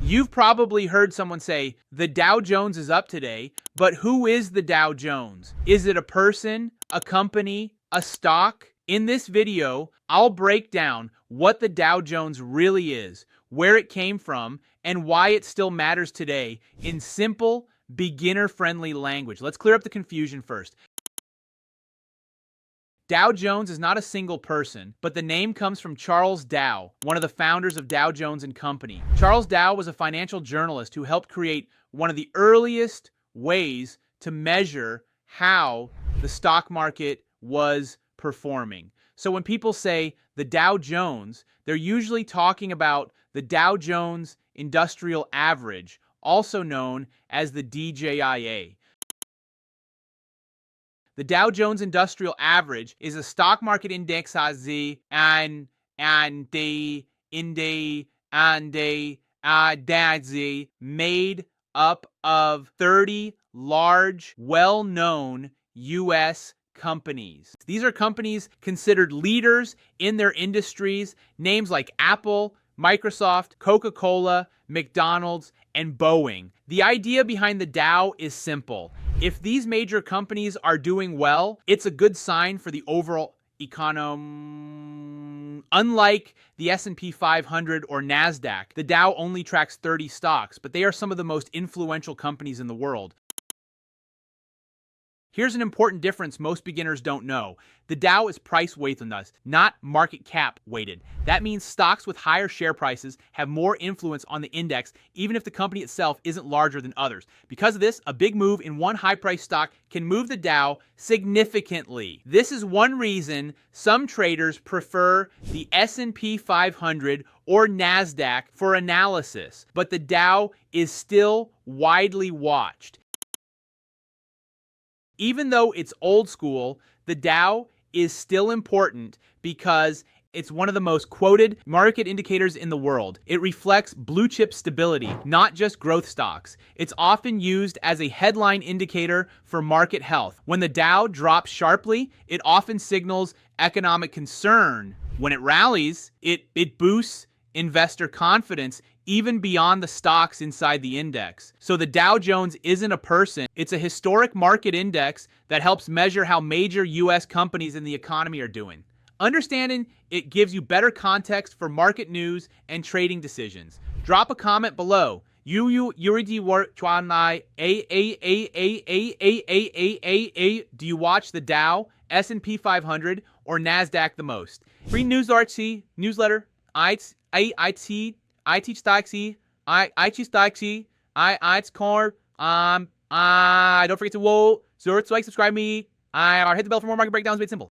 You've probably heard someone say, the Dow Jones is up today, but who is the Dow Jones? Is it a person, a company, a stock? In this video, I'll break down what the Dow Jones really is, where it came from, and why it still matters today in simple, beginner-friendly language. Let's clear up the confusion first. Dow Jones is not a single person, but the name comes from Charles Dow, one of the founders of Dow Jones and Company. Charles Dow was a financial journalist who helped create one of the earliest ways to measure how the stock market was performing. So when people say the Dow Jones, they're usually talking about the Dow Jones Industrial Average, also known as the DJIA. The Dow Jones Industrial Average is a stock market index made up of 30 large, well-known U.S. companies. These are companies considered leaders in their industries, names like Apple, Microsoft, Coca-Cola, McDonald's, and Boeing. The idea behind the Dow is simple. If these major companies are doing well, it's a good sign for the overall economy. Unlike the S&P 500 or Nasdaq, the Dow only tracks 30 stocks, but they are some of the most influential companies in the world. Here's an important difference most beginners don't know. The Dow is price weighted, not market cap weighted. That means stocks with higher share prices have more influence on the index, even if the company itself isn't larger than others. Because of this, a big move in one high-priced stock can move the Dow significantly. This is one reason some traders prefer the S&P 500 or Nasdaq for analysis, but the Dow is still widely watched. Even though it's old school, the Dow is still important because it's one of the most quoted market indicators in the world. It reflects blue chip stability, not just growth stocks. It's often used as a headline indicator for market health. When the Dow drops sharply, it often signals economic concern. When it rallies, it boosts investor confidence even beyond the stocks inside the index. So the Dow Jones isn't a person, it's a historic market index that helps measure how major US companies in the economy are doing. Understanding it gives you better context for market news and trading decisions. Drop a comment below. Do you watch the Dow, S&P 500, or Nasdaq the most? Free newsletter, ITeachStocks, ITeachStocks, don't forget to subscribe me. Hit the bell for more market breakdowns made simple.